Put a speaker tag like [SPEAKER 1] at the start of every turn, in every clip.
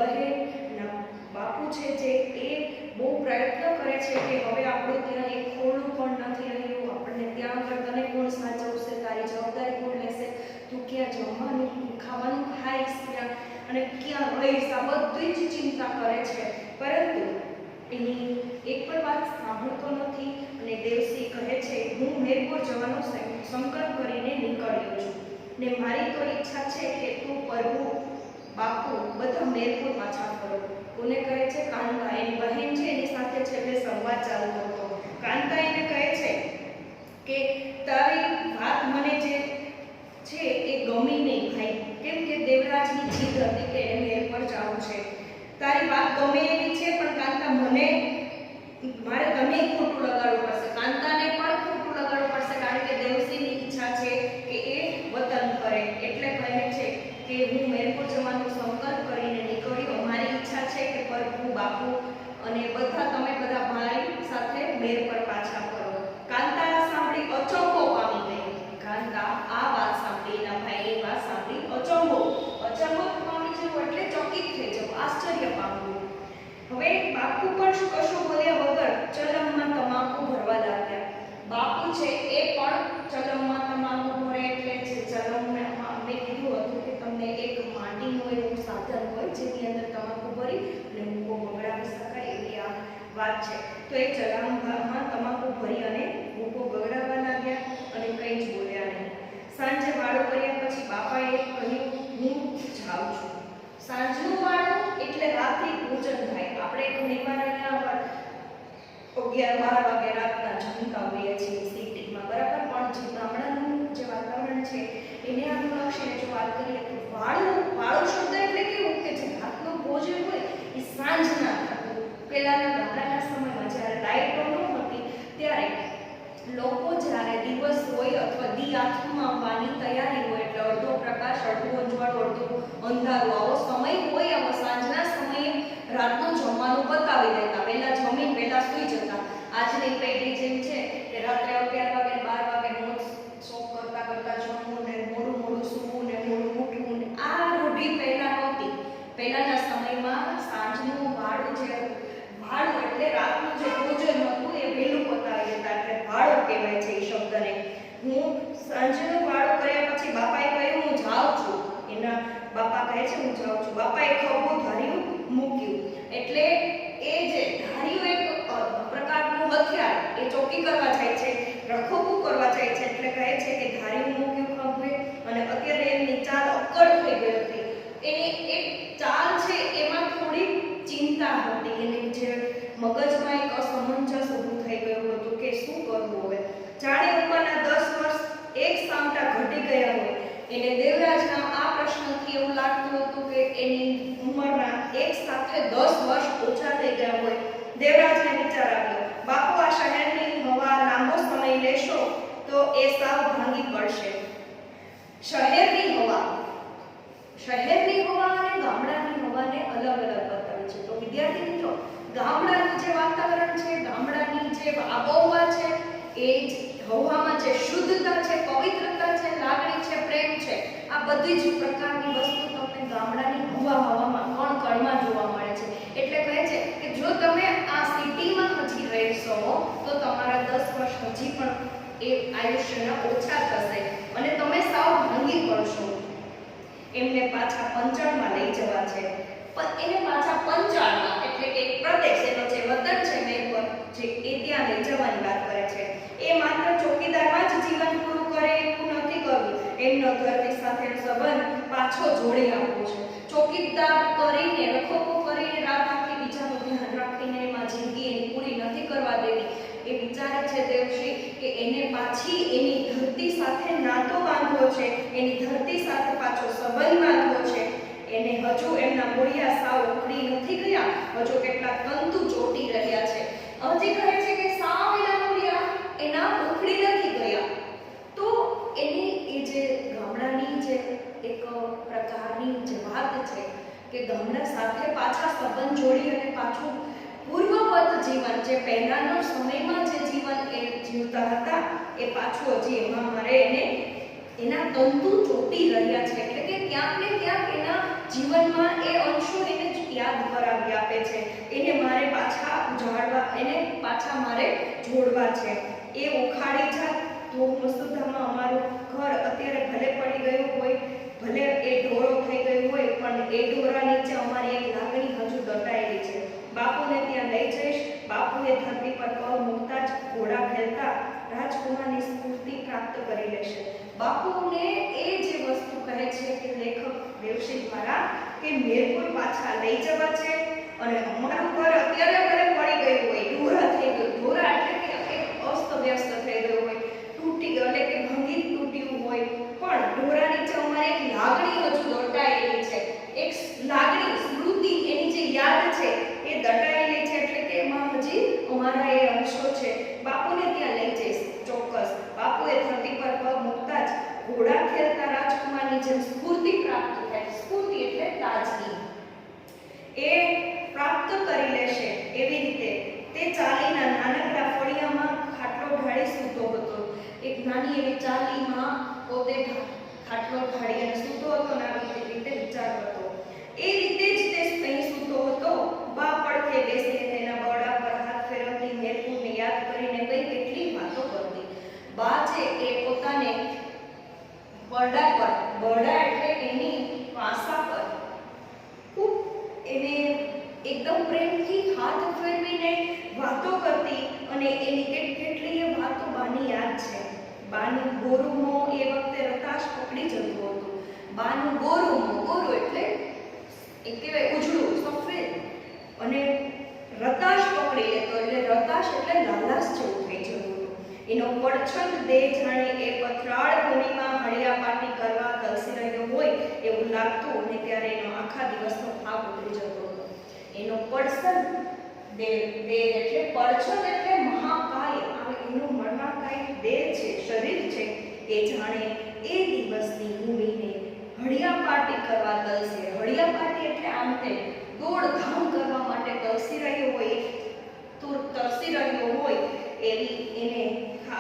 [SPEAKER 1] બહેન ના બાપુ છે જે એ બહુ પ્રયત્ન કરે છે કે હવે આપણું ત્યાં એક ખોળું પણ નથી રહ્યું, આપણને ત્યાં આગળ તને કોણ સાચવશે, તારી જવાબદારી કોણ લેશે, તું ક્યાં જમવાનું ખાવાનું ખાઈશ ત્યાં અને ક્યાં રહીશ, આ બધી જ ચિંતા કરે છે. પરંતુ એની એક પણ વાત સાંભળતો નથી અને દેવસિંહ કહે છે હું મેરપુર જવાનો સંકલ્પ કરીને નીકળ્યો છું ને મારી તો ઈચ્છા છે કે તું પ્રભુ બાપુ બધા મેરપુર પાછા ફરો. કોને કહે છે? કાંતા, એની બહેન છે એની સાથે છેલ્લે સંવાદ ચાલુ હતો. કાંતા એને કહે છે કે તારી વાત મને જે છે એ ગમી નહીં ભાઈ, કેમ કે દેવરાજની જીદ હતી કે એને મેરપુર જવું છે. તારી વાત ગમે એવી છે પણ કાંતા મારે તને ખોટું લગાડવું પડશે, કાંતાને પણ ખોટું લગાડવું પડશે, કારણ કે દેવસિંહની ઈચ્છા છે કે એ વતન કરે. એટલે કહે છે કે હું મેરપુર જવાનો સંકલ્પ કરીને નીકળ્યો, મારી ઈચ્છા છે કે પ્રભુ બાપુ અને તમે બધા ભાઈ સાથે મેરપુર પાછા ફરો. કાંતા સાંભળી અચંબો પામી ગઈ. કાંતા આ વાત સાંભળી, એના ભાઈની વાત સાંભળી અચંબો પામી જવું એટલે ચકિત થઈ જવું, આશ્ચર્ય પામવું. હવે બાપુ પણ કશું બોલ્યા વગર ચલમમાં તમાકુ ભરવા લાગ્યા. બાપુ છે એ પણ ચલમમાં તમાકુ ભરે, એટલે જે ચલમમાં મેં કીધું હતું કે તમને એક માટીનું એવું સાધન હોય જેની અંદર તમાકુ ભરી અને મૂકો બગડાવી શકાય, એવી આ વાત છે. તો એ ચલમમાં તમાકુ ભરી અને મૂકો બગડાવવા લાગ્યા અને કંઈ જ બોલ્યા નહીં. સાંજે વાળો કર્યા પછી બાપાએ કહ્યું હું જાઉં છું. સાંજનું વાળો એટલે રાત્રિ ભોજન થાય. આપણે ઘણીવાર અહીંયા 11-12 વાગે રાતના જમતા હોઈએ છીએ સિટીમાં, બરાબર, પણ જે ગામડાનું જે વાતાવરણ છે એને અનુલક્ષીને જો વાત કરીએ તો વાળો શબ્દ એટલે કેવું કે જે રાતનું ભોજન હોય એ સાંજના થતું. પહેલાના ગામડાના સમયમાં જ્યારે લાઇટો નહોતી ત્યારે લોકો જ્યારે દિવસ હોય અથવા દી આથમમાં આવવાની તૈયારી હોય એટલે અડધો પ્રકાશ, અડધું અંજવાળું, અડધું અંધારું, આવો સમય હોય, આવો સાંજના સમયે રાતનું જમવાનું પતાવી દેતા, પહેલા જમીન પહેલા સૂઈ જતા. આજની પેઢી જેમ છે કે રાત્રે 11 વાગે 12 વાગે મોજ શોખ કરતા જમવું ને મોડું સૂવું ને મોડું ઉઠવું ને આ રૂઢી પહેલા નહોતી. પહેલાના સમયમાં સાંજનું વાળું એટલે રાતનું જે ભોજન હતું એ વહેલું પતાવી દેતા, એટલે વાળો કહેવાય છે એ શબ્દને. હું સાંજનો વાળો કર્યા પછી બાપાએ કહ્યું હું જાઉં છું. એના બાપા કહે છે હું જાઉં છું. બાપાએ ખભું ધાર્યું મૂક્યું, એટલે એ જે ધાર્યું એક પ્રકારનું હથિયાર, એ ચોકી કરવા જાય છે, રખોપું કરવા જાય છે, એટલે કહે છે કે ધાર્યું મૂક્યું ખભે. અને અત્યારે એમની ચાલ અક્કડ થઈ ગઈ હતી. એની એક ચાલ છે એમાં થોડી ચિંતા હતી, એની જે મગજમાં એક અસમંજસ ઊભું થઈ ગયું હતું કે શું કરવું હવે. જાણે ઉંમરના 10 વર્ષ એક સામટા ઘટી ગયા હોય. એને દેવરાજના આ પ્રશ્નથી એવું લાગતું હતું કે એની ઉંમરના એક સાથે 10 વર્ષ ઓછા થઈ ગયા હોય. દેવરાજને વિચાર આવ્યો, બાપુ આ શહેરની હવા લાંબો સમય લેશો તો એ સાવ ભાંગી પડશે. શહેરની હવા અને ગામડાની હવાને અલગ બતાવી છે. તો વિદ્યાર્થી મિત્રો, ગામડાનું જે વાતાવરણ છે, ગામડાની જે આબોહવા છે, એ જ હવામાં જે શુદ્ધતા છે, પવિત્રતા છે, લાગણી છે, પ્રેમ છે, આ બધી જ પ્રકારની વસ્તુ તમને ગામડાની હવામાં કણમાં જોવા મળે છે. એટલે કહે છે કે જો તમે આ સિટીમાં હજી રહેશો તો તમારા 10 વર્ષ હજી પણ એ આયુષ્યના ઓછા થશે અને તમે સાવ ભાંગી પડશો. એમને પાછા પંચાળમાં લઈ જવા છે. પણ એને પાછા પંચાળમાં એટલે કે એક પ્રદેશ, એનો જે વતન છે મેરપુર, જે એ ત્યાં લઈ જવાની વાત કરે છે. એ માત્ર ચોકીદારમાં જ જીવન પૂરું કરે એવું નથી કરવું, એમનો ધરતી સાથેનો સંબંધ પાછો જોડી આપવો છે. ચોકીદાર કરીને, રખોપો કરીને, રાત આખી બીજાનું ધ્યાન રાખીને એમાં જિંદગી એની પૂરી નથી કરવા દેવી. એ વિચારે છે દેવશ્રી કે એને પાછી એની ધરતી સાથે નાતો બાંધવો છે, એની ધરતી સાથે પાછો સંબંધ બાંધવો છે. એને હજુ એમના મૂળિયા સાવ ઉખડી નથી ગયા, હજુ કેટલાક તંતુ ચોટી રહ્યા છે. હજી કહે છે કે સાવ એના મૂળિયા એના ઉખડી નથી ગયા. તો એની એ જે ગામડાની જે એક પ્રકારની જે વાત છે કે ગામડા સાથે પાછા સંબંધ જોડી અને પાછું પૂર્વવત જીવન, જે પહેલાના સમયમાં જે જીવન એ જીવતા હતા, એ પાછું હજી એમાં મારે એને એના તંતુ ચોટી રહ્યા છે. એટલે કે ક્યાંક ને ક્યાંક એના જીવનમાં એ અંશો એને યાદ કરાવી આપે છે, એને મારે પાછા ઉજાડવા, એને પાછા મારે જોડવા છે. એ ઉખાડી જા તો વસુધામાં અમારું ઘર અત્યારે ભલે પડી ગયું હોય, ભલે એ ઢોરો થઈ ગયું હોય, પણ એ ઢોરા નીચે અમારી એક લાગણી હજુ દટાયેલી છે. બાપુને ત્યાં લઈ જઈશ. બાપુએ ધરતી પર પગ મૂકતા જ ઘોડા ખેલતા રાજકુમારની સ્ફૂર્તિ પ્રાપ્ત કરી લેશે. બાપુને એ જે વસ્તુ કહે છે કે લેખક દેવશી દ્વારા કે મેરપુર પાછા લઈ જવા છે, અને અમારું ઘર અત્યારે ભલે પડી ગયું હોય, ઢોરા થઈ ગયું, ઢોરા એટલે કે અસ્ત વ્યસ્ત થઈ ગયું હોય, તૂટી ગયું એટલે કે ભંગી તૂટ્યું હોય, પણ ઢોરા નીચે અમારે એક લાગણી હજુ દટાયેલી છે, એક લાગણી સ્મૃતિ, એની જે યાદ છે એ દટાયેલી છે, એટલે કે એમાં હજી અમારા એ અંશો છે. બાપુને ત્યાં લઈ જઈશ ચોક્કસ. બાપુએ ધરતી પર પગ મૂકતા જ ઘોડા ખેલતા રાજકુમારની જેમ સ્ફૂર્તિ પ્રાપ્ત થાય. સ્ફૂર્તિ એટલે તાજગી, એ પ્રાપ્ત કરી લેશે. એવી રીતે તે ચાલીના નાનકડા ફળિયામાં ખાટલો ઢાળી સૂતો હતો. એક નાની એવી ચાલીમાં પોતે ખાટલો ઢાળી અને સૂતો હતો, અને આવી રીતે વિચાર કરતો. એ રીતે જ તે અહીં સૂતો હતો. બા પડખે બેસીને તેના બરડા પર હાથ ફેરવતી, મેરપુરને યાદ કરીને કઈ કેટલી વાતો કરતી. બા છે એ પોતાને બરડા પર, બરડા એટલે એની વાસા પર ખૂબ એને એકદમ પ્રેમથી હાથ ફેરવીને વાતો કરતી, અને એની કેટલીય વાતો બાની યાદ છે. બાનું ગોરુમો એ વખતે રતાશ પકડી જતું હતું. બાનું ગોરુમો, ગોરુ એટલે એ કહેવાય ઉજળું સફેદ, અને રતાશ પકડી લેતો, એટલે રતાશ એટલે લાલાશ જેવું થઈ જતું હતું. એનો પડછંદ દેહ જાણે એ પથરાળ ભૂમિમાં હળિયાપાટી કરવા કલસી રહ્યો હોય એવું લાગતું, અને ત્યારે એનો આખા દિવસનો થાક ઉતરી જતો હતો. એનો પડછંદ દેહ એટલે પડછંદ એટલે મહાકાય, એનું મહાકાય દેહ છે, શરીર છે, એ જાણે એ દિવસની ભૂમિને હળિયાપાટી કરવા તલસે. હળિયાપાટી એટલે આમ તેમ દોડધામ કરવા માટે તલસી રહ્યો હોય, તરસી રહ્યો હોય એવી એને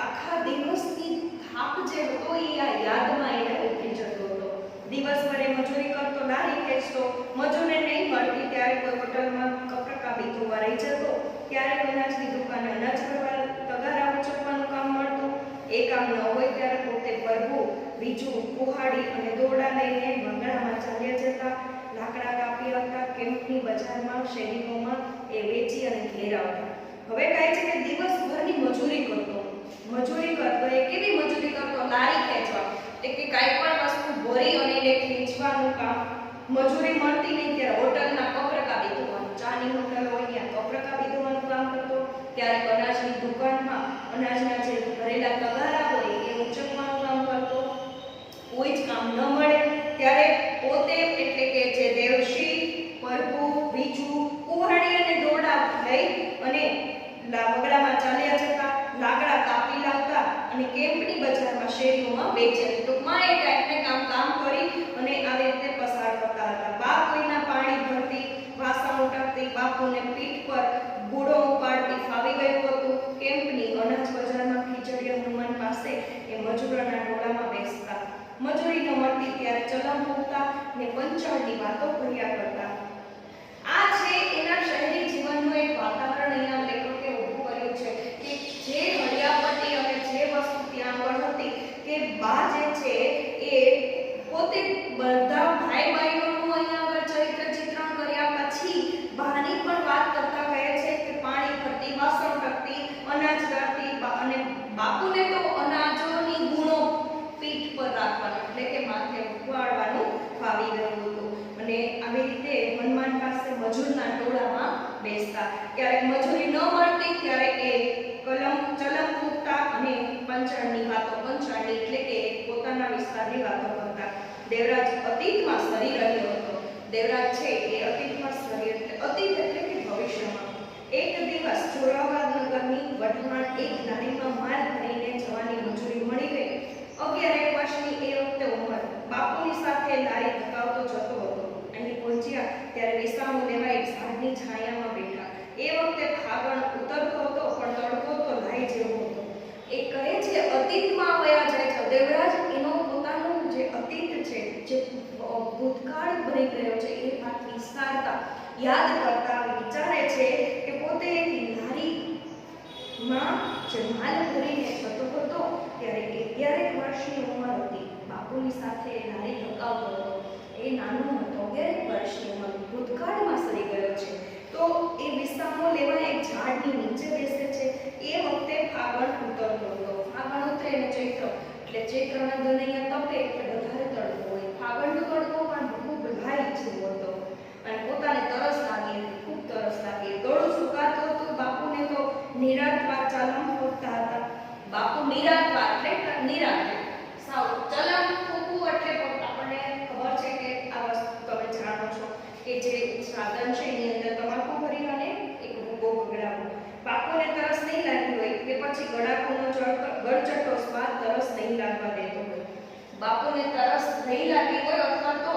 [SPEAKER 1] આખા દિવસની થાક જે હતો એ આ યાદમાં એને ઉતરી જતો હતો. દિવસભરે મજૂરી કરતો, લારી ખેંચતો, મજૂરને નહીં મળતી ત્યારે કોઈ હોટલમાં કપરકાબી ધોવા રહી જતો, ત્યારે અનાજની દુકાને અનાજ ભરવા તગારા ઉચકવાનું કામ મળતું. એ કામ ન હોય ત્યારે પોતે ભરવું, બીજું કુહાડી અને દોરડા લઈને બંગલામાં ચાલ્યા જતા, લાકડા કાપી આવતા, કેમ્પની બજારમાં, શેરીઓમાં એ વેચી અને ઘેર આવતા. હવે કહે છે કે દિવસભરની મજૂરી કરતો. મજૂરી કરતો એ કેવી મજૂરી કરતો? લારી ખેંચવા, એટલે કે કાંઈ પણ વસ્તુ ભરી અને એને ખેંચવાનું કામ. મજૂરી મળતી નહીં ત્યારે હોટલના કપરકાબી ધોવાનું, ચાની હોટલ હોય ત્યાં કપરકાબી ધોવાનું કામ કરતો. ત્યારે અનાજની દુકાનમાં અનાજના જે ભરેલા તગારા હોય એ ઉચકવાનું કામ કરતો. કોઈ જ કામ ન મળે ત્યારે પોતે એટલે કે જે દેવશી, પરભુ, બીજું, કુહાડી અને દોરડા લઈ અને બગડામાં ચાલ્યા જતા, લાકડા કાપી લાવતા અને કેમ્પની બજારમાં, શેરીઓમાં વેચે. ટૂંકમાં એ ટાઈપને કામ કરી અને આવી રીતે પસાર કરતા હતા. બા કોઈના પાણી ભરતી, વાસણ ઉટકતી, બાપુને પીઠ પર બુડો ઉપાડતી ફાવી ગયું હતું. કેમ્પની અનાજ બજારમાં ખીચડીયા હનુમાન પાસે એ મજૂરોના ટોળામાં બેસતા. મજૂરી ન મળતી ત્યારે ચલમ મૂકતા ને પંચાળની વાતો કર્યા કરતા. આ છે એના શહેરી જીવનનું એક વાતાવરણ. અહીંયા લેખકે ઊભું કર્યું છે કે જે હળિયાપટ્ટી અને જે વસ્તુ ત્યાં આગળ હતી કે બા જે છે એ પોતે બધા ભાઈ બહેનોનું અહીંયા આગળ ચરિત્ર ચિત્રણ કર્યા પછી બાની પણ વાત કરતા કહે છે કે પાણી ભરતી, વાસણ કરતી, અનાજ કરતી, અને બાપુને તો અનાજોની ગુણો પીઠ પર રાખવાનું એટલે કે માથે ઉપાડવાનું ફાવી ગયું હતું. અને આવી રીતે હનુમાન પાસે મજૂરના ટોળામાં બેસતા. ક્યારેક મજૂરી ન મળતી ત્યારે એ ચલમ ફૂંકતા અને પંચાળની વાતો, પંચાળની એટલે કે પોતાના વિસ્તારની વાતો કરતા. દેવરાજ અતીતમાં સરી રહ્યો હતો. દેવરાજ છે એ અતીતમાં સરી, એટલે અતીત એટલે કે ભવિષ્યમાં. એક દિવસ જોરાવરનગરની વઢવાણ એક લારીમાં માલ ભરીને જવાની મજૂરી મળી ગઈ. 11 વર્ષની એ વખતે ઉંમર. બાપુની સાથે લારી ધકાવતો જતો હતો. અહીં પહોંચ્યા ત્યારે વિસામો લેવા એક ઝાડની છાયામાં બેઠા. એ વખતે ફાગણ ઉતરતો હતો, પણ તડકો તો લાઈ જેવો હતો. એ કહે છે અતીતમાં વયા જાય છે દેવરાજ. એનો પોતાનો જે અતીત છે, જે ભૂતકાળ બની ગયો છે, એ વિસ્તારતા યાદ કરતા વિચારે છે કે પોતે એક લારીમાં જે માલ ભરીને જતો હતો ત્યારે 11 વર્ષની ઉંમર હતી. બાપુની સાથે લારી હકાવતો હતો. એ નાનો હતો, 11 વર્ષની ઉંમર, ભૂતકાળમાં સરી ગયો છે. તો એ વિસ્તારનો લેવા એક ઝાડની નીચે બેસે છે. એ વખતે ફાગણ ઉતરતો હતો. ફાગણ ઉતરે ને ચૈત્ર, એટલે ચૈત્રના દનૈયા તપે એટલે વધારે તડકો હોય. ફાગણનો તડકો પણ ખૂબ લાઈ જેવો હતો અને પોતાને તરસ લાગી હતી, ખૂબ તરસ લાગી. ગળું સુકાતું હતું. બાપુને તો નિરાંતવાર ચાલમ ફરતા હતા. બાપુ નિરાંતવાર એટલે નિરાંત સાવ ચલમ ફૂકવું એટલે આપણને ખબર છે કે આ વસ્તુ તમે જાણો છો કે જે સાધન છે એની અંદર તમાકુ ભરી અને એક ભૂકો બગડાવો. બાપુને તરસ નહીં લાગી હોય કે પછી ગળાકુનો ગળચટ્ટો સ્વાદ તરસ નહીં લાગવા દેતો હોય. બાપુને તરસ નહીં લાગી હોય અથવા તો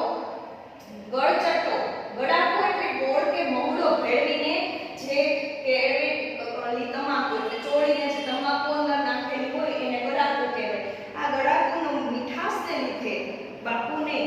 [SPEAKER 1] ગળચટ્ટો, ગળાકુ એટલે ગોળ કે મહુડો ભેળવીને જે કેળવી તમાકુ એટલે ચોળીને જે તમાકુ અંદર નાખેલી હોય એને ગળાકુ કહેવાય. આ ગળાકુનો મીઠાશને લીધે બાપુને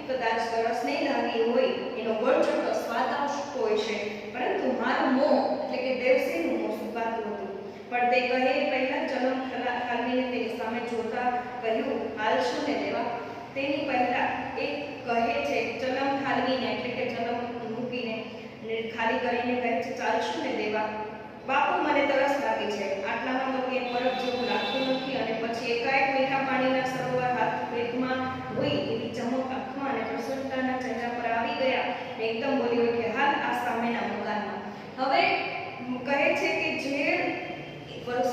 [SPEAKER 1] કદાચ તરસ નહીં લાગી હોય, એનો ગળચટ્ટો સ્વાદ આવતો હોય છે, પરંતુ મારું મોં એટલે કે દેવસીનું મોં સુકાતું હતું. પણ તે કહે પહેલા ચલમ ખાલવીને તેની સામે જોતા કહ્યું, હાલશું ને દેવા. તેની પહેલા એ કહે છે ચલમ ખાલવીને એટલે કે ચલમ મૂકીને ખાલી કરીને કહે છે, ચાલશું ને દેવા. બાપુ, મને તરસ લાગી છે. આટલામાં તો કે પરબ જેવું લાગતું નથી. અને પછી એકાએક મીઠા પાણીના સરોવર હાથ વેગમાં હોય એવી ચમક આંખમાં અને પ્રસન્નતાના ચહેરા પર આવી ગયા. એકદમ બોલ્યો કે હાલ આ સામેના મકાનમાં. હવે કહે છે કે જે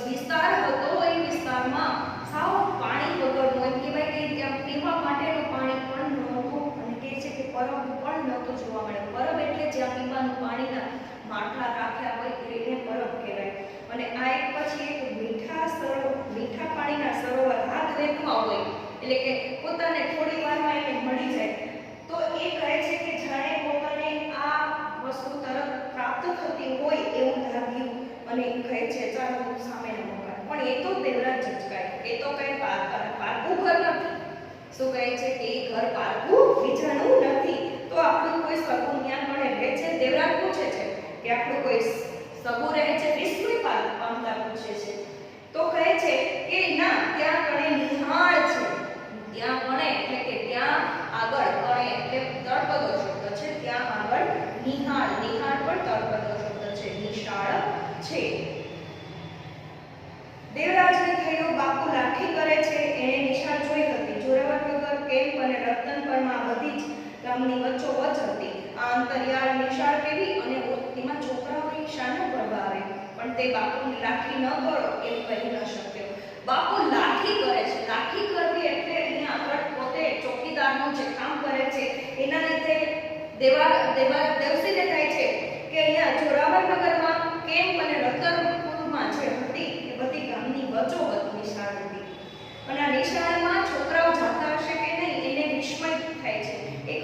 [SPEAKER 1] વિસ્તાર હતો એ વિસ્તારમાં સાવ પાણી વગરનો, એમ કહેવાય કે ત્યાં પીવા માટેનું પાણી પણ નહોતું. અને કહે છે કે પરબ પણ નહોતું જોવા મળે. પરબ એટલે જ્યાં પીવાનું પાણીના માટલા રાખ્યા હોય એને પરબ કહેવાય. અને આ એક પછી એક મીઠા પાણીના સરોવર હાથ વેગમાં હોય એટલે કે પોતાને થોડી વારમાં એને મળી જાય. તો એ કહે છે કે જાણે પોતાને આ વસ્તુ તરત પ્રાપ્ત થતી હોય એવું લાગ્યું. અને કહે છે ચાલો સામેના મકાન. પણ એ તો દેવરાજ ઝચકાય. એ તો કઈ પારકું ઘર નથી. શું કહે છે કે એ ઘર પારકું બીજાનું નથી. તો આપણું કોઈ સગું ત્યાં મળે રહે છે. દેવરાજ પૂછે છે કે આપણું કોઈ સગું રહે છે? વિસ્મય પામતા પૂછે છે. તો કહે છે કે ના, ત્યાં કણે નિહાળ છે. ત્યાં કણે એટલે કે ત્યાં આગળ, કણે એટલે તળપદો શબ્દ છે, ત્યાં આગળ નિહાળ, નિહાળ પણ તળપદો શબ્દ છે, નિશાળ છે. દેવરાજને થયું બાપુ લાઠી કરે છે. એને નિશાળ જોઈ હતી. જોરાવરનગર કેમ્પ અને રતનપરમાં બધી જ ગામની વચ્ચોવચ્ચ હતી. આ અંતરિયાળ નિશાળ કેવી અને એમાં છોકરાઓની શાનો ગરબા આવે. પણ તે બાપુની લાઠી ન કરો એમ કહી ન શક્યો. બાપુ લાઠી કરે છે. લાઠી કરવી એટલે અહીંયા આગળ પોતે ચોકીદારનું જે કામ કરે છે એના લીધે દેવસીને થાય છે કે અહીંયા જોરાવરનગરમાં કેમ્પ અને રતનપુરમાં જે હતી એ બધી ગામની વચ્ચોવચ્ચ નિશાળ હતી. અને આ નિશાળમાં છોકરાઓ જાતા હશે કે નહીં એને વિસ્મય થાય છે. એક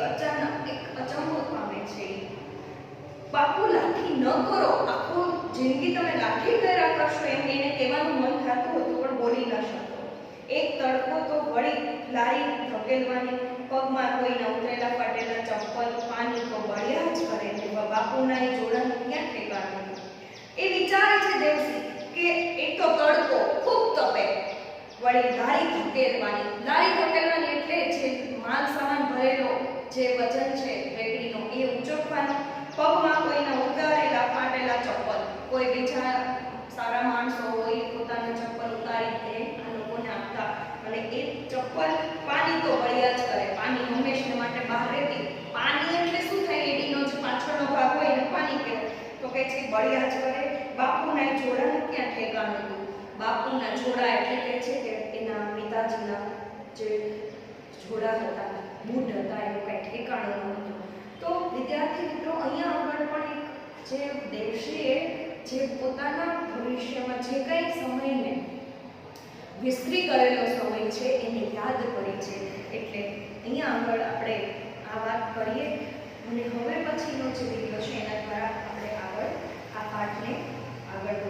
[SPEAKER 1] અચંબો પામે છે. બાપુ લાઠી ન કરો, આખું જિંદગી તમે લાઠી કર્યા કરશો એમ એને કહેવાનું મન થતું હતું પણ બોલી ન શકતો. એક તડકો તો વળી લારી ધકેલવાની, પગમાં કોઈના ઉતરેલા ફાટેલા ચપ્પલ, પાણી તો બળ્યા જ કરે. બાપુના એ જોડાનું ક્યાં ઠેકાણું. એ વિચારે છે દેવસી કે એક તો તડકો ખૂબ તપે, વળી લારી ધકેલવાની. લારી ધકેલવાની એટલે જે માલ સામાન ભરેલો જે વજન છે રેકડીનો એ ઉંચકવાનો. પગમાં કોઈના ઉતારેલા ફાટેલા ચપ્પલ, કોઈ બીજા સારા માણસો હોય પોતાના ચપ્પલ ઉતારી દે આ લોકોને આપતા. અને એ ચપ્પલ પાણી તો બળ્યા જ કરે. પાણી હંમેશા માટે બહાર રહેતી. પાણી એટલે શું થાય? એડીનો જે પાછળનો ભાગ હોય એને પાણી કહેવાય. તો કે છે બળ્યા જ કરે. બાપુના જોડાનું ક્યાં ઠેકાણું હતું? બાપુના જોડા એટલે કહે છે કે એના પિતાજીના જે જોડા હતા, બૂટ હતા, એનું કઈ ઠેકાણું નહોતું. તો વિદ્યાર્થી મિત્રો, અહીંયા આગળ પણ એક જે દેવશ્રીએ જે પોતાના ભવિષ્યમાં જે કંઈ સમયને વિસ્તરી કરેલો સમય છે એને યાદ કરી છે. એટલે અહીંયા આગળ આપણે આ વાત કરીએ અને હવે પછીનો જે વિડીયો છે એના દ્વારા આપણે આગળ આ પાઠને આગળ